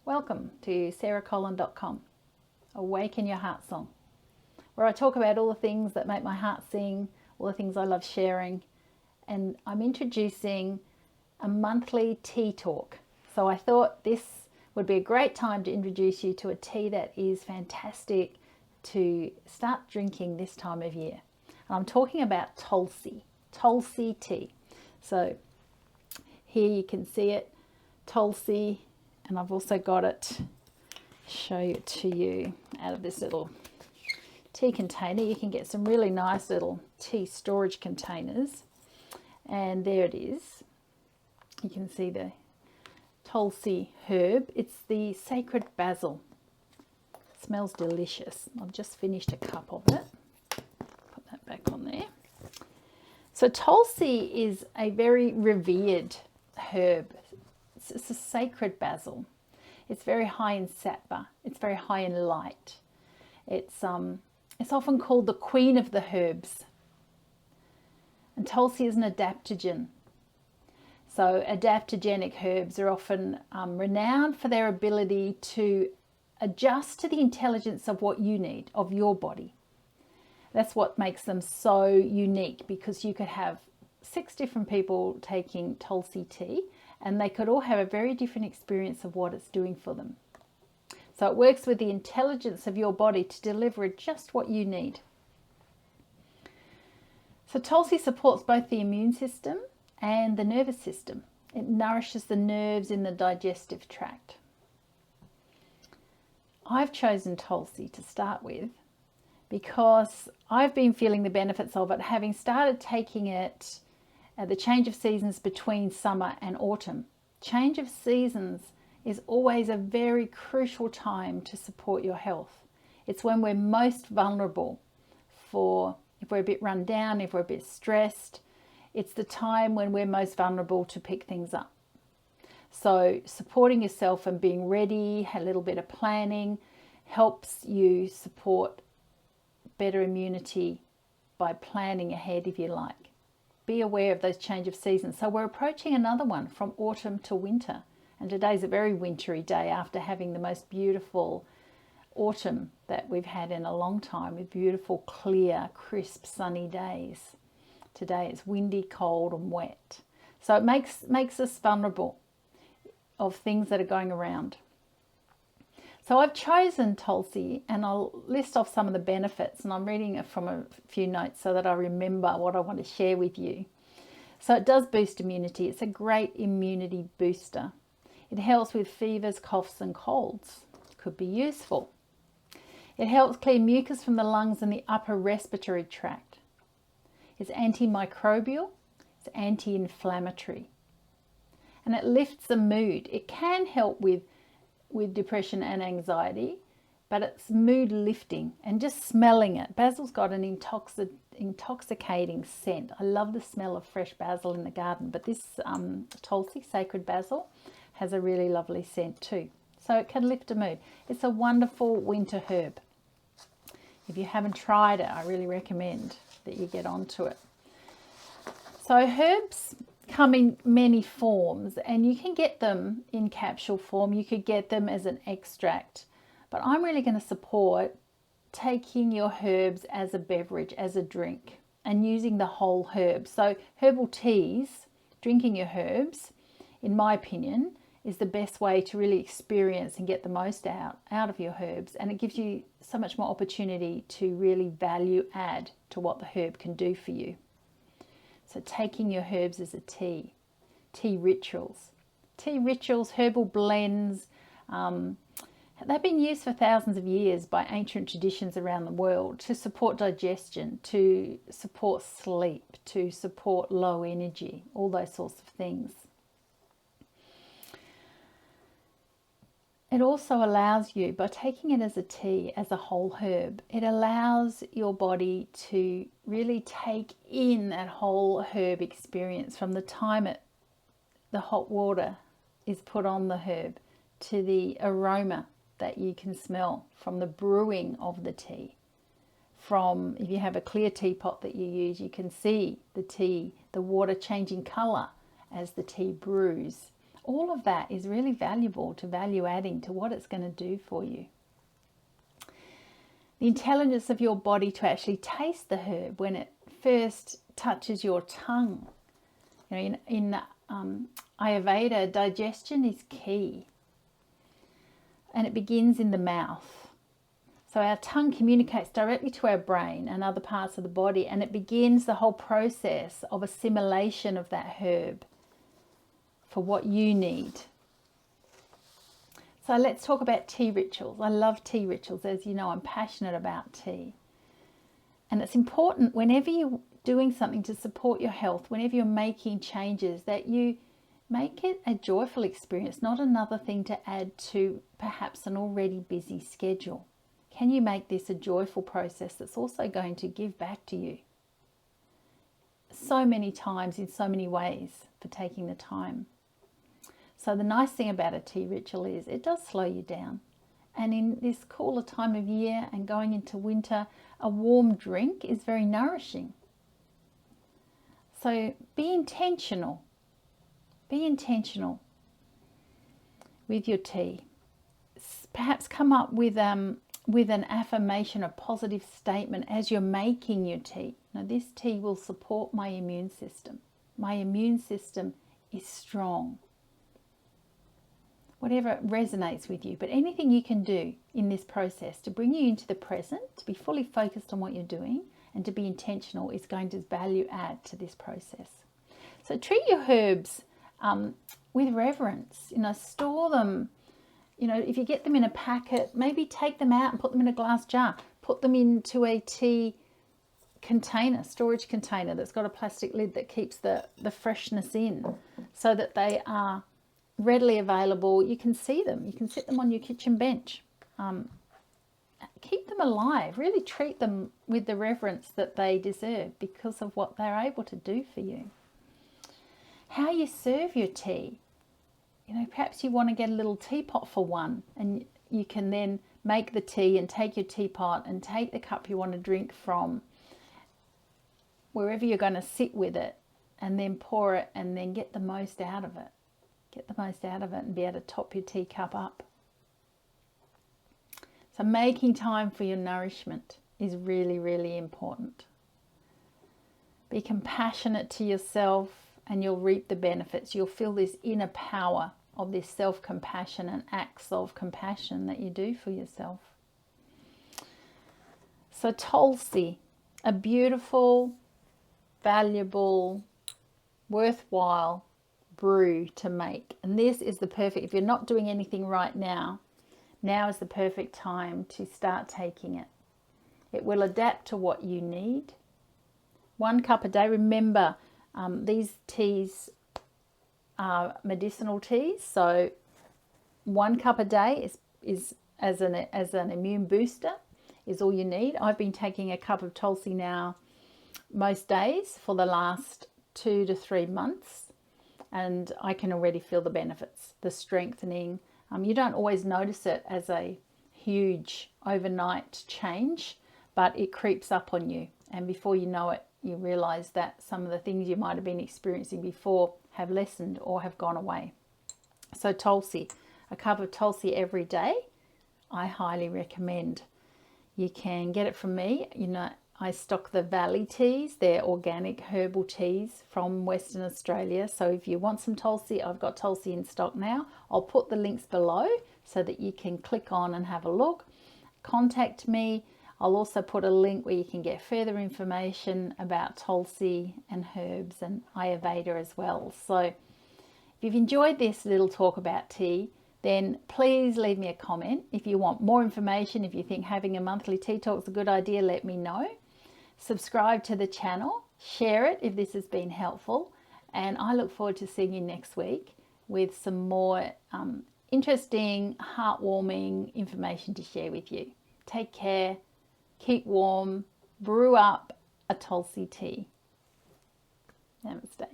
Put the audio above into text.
Welcome to sarahcolin.com, Awaken Your Heart Song, where I talk about all the things that make my heart sing, all the things I love sharing, and I'm introducing a monthly tea talk. So I thought this would be a great time to introduce you to a tea that is fantastic to start drinking this time of year. And I'm talking about Tulsi Tea. So here you can see it, Tulsi, and I've also got it, show it to you out of this little tea container. You can get some really nice little tea storage containers, and there it is. You can see the Tulsi Herb. It's the sacred basil. It smells delicious. I've just finished a cup of it. Put that back on there. So Tulsi is a very revered herb. It's a sacred basil. It's very high in sattva. It's very high in light. It's often called the queen of the herbs. And Tulsi is an adaptogen. So adaptogenic herbs are often renowned for their ability to adjust to the intelligence of what you need, of your body. That's what makes them so unique, because you could have 6 different people taking Tulsi tea and they could all have a very different experience of what it's doing for them. So it works with the intelligence of your body to deliver just what you need. So Tulsi supports both the immune system and the nervous system. It nourishes the nerves in the digestive tract. I've chosen Tulsi to start with because I've been feeling the benefits of it, having started taking it at the change of seasons between summer and autumn. Change of seasons is always a very crucial time to support your health. It's when we're most vulnerable if we're a bit run down, if we're a bit stressed. It's the time when we're most vulnerable to pick things up. So supporting yourself and being ready, a little bit of planning, helps you support better immunity by planning ahead, if you like. Be aware of those change of seasons. So we're approaching another one from autumn to winter. And today's a very wintry day after having the most beautiful autumn that we've had in a long time, with beautiful, clear, crisp, sunny days. Today it's windy, cold and wet. So it makes us vulnerable of things that are going around. So I've chosen Tulsi, and I'll list off some of the benefits, and I'm reading it from a few notes so that I remember what I want to share with you. So it does boost immunity. It's a great immunity booster. It helps with fevers, coughs and colds. Could be useful. It helps clear mucus from the lungs and the upper respiratory tract. It's antimicrobial. It's anti-inflammatory. And it lifts the mood. It can help with depression and anxiety, but it's mood lifting. And just smelling it, basil's got an intoxicating scent. I love the smell of fresh basil in the garden, but this Tulsi, sacred basil, has a really lovely scent too. So it can lift a mood. It's a wonderful winter herb. If you haven't tried it, I really recommend that you get onto it. So herbs come in many forms, and you can get them in capsule form. You could get them as an extract, but I'm really going to support taking your herbs as a beverage, as a drink, and using the whole herb. So herbal teas, drinking your herbs, in my opinion, is the best way to really experience and get the most out of your herbs, and it gives you so much more opportunity to really value add to what the herb can do for you. So taking your herbs as a tea rituals, herbal blends, they've been used for thousands of years by ancient traditions around the world to support digestion, to support sleep, to support low energy, all those sorts of things. It also allows you, by taking it as a tea, as a whole herb, it allows your body to really take in that whole herb experience, from the time the hot water is put on the herb to the aroma that you can smell from the brewing of the tea. From, if you have a clear teapot that you use, you can see the water changing colour as the tea brews, All of that is really valuable to value adding to what it's going to do for you. The intelligence of your body to actually taste the herb when it first touches your tongue. You know, in Ayurveda, digestion is key, and it begins in the mouth. So our tongue communicates directly to our brain and other parts of the body, and it begins the whole process of assimilation of that herb for what you need. So let's talk about tea rituals. I love tea rituals. As you know, I'm passionate about tea. And it's important whenever you're doing something to support your health, whenever you're making changes, that you make it a joyful experience, not another thing to add to perhaps an already busy schedule. Can you make this a joyful process that's also going to give back to you so many times in so many ways for taking the time? So the nice thing about a tea ritual is it does slow you down. And in this cooler time of year and going into winter, a warm drink is very nourishing. So be intentional. Be intentional with your tea. Perhaps come up with an affirmation, a positive statement as you're making your tea. Now, this tea will support my immune system. My immune system is strong. Whatever resonates with you, but anything you can do in this process to bring you into the present, to be fully focused on what you're doing and to be intentional is going to value add to this process. So treat your herbs with reverence. You know, store them. You know, if you get them in a packet, maybe take them out and put them in a glass jar. Put them into a tea container, storage container that's got a plastic lid that keeps the freshness in, so that they are readily available. You can see them. You can sit them on your kitchen bench. Keep them alive. Really treat them with the reverence that they deserve because of what they're able to do for you. How you serve your tea. You know, perhaps you want to get a little teapot for one, and you can then make the tea and take your teapot and take the cup you want to drink from wherever you're going to sit with it, and then pour it and then get the most out of it. Get the most out of it and be able to top your teacup up. So making time for your nourishment is really, really important. Be compassionate to yourself and you'll reap the benefits. You'll feel this inner power of this self-compassion and acts of compassion that you do for yourself. So Tulsi, a beautiful, valuable, worthwhile brew to make. And this is the perfect, if you're not doing anything right now, now is the perfect time to start taking it. It will adapt to what you need. 1 cup a day. Remember, these teas are medicinal teas, so 1 cup a day is as an immune booster is all you need. I've been taking a cup of Tulsi now most days for the last 2 to 3 months, and I can already feel the benefits, the strengthening. You don't always notice it as a huge overnight change, but it creeps up on you, and before you know it, you realize that some of the things you might have been experiencing before have lessened or have gone away. So Tulsi, a cup of Tulsi every day, I highly recommend. You can get it from me. You know, I stock the Valley teas. They're organic herbal teas from Western Australia. So if you want some Tulsi, I've got Tulsi in stock now. I'll put the links below so that you can click on and have a look. Contact me. I'll also put a link where you can get further information about Tulsi and herbs and Ayurveda as well. So if you've enjoyed this little talk about tea, then please leave me a comment. If you want more information, if you think having a monthly tea talk is a good idea, let me know. Subscribe to the channel, share it if this has been helpful, and I look forward to seeing you next week with some more interesting, heartwarming information to share with you. Take care. Keep warm, brew up a Tulsi tea. Namaste.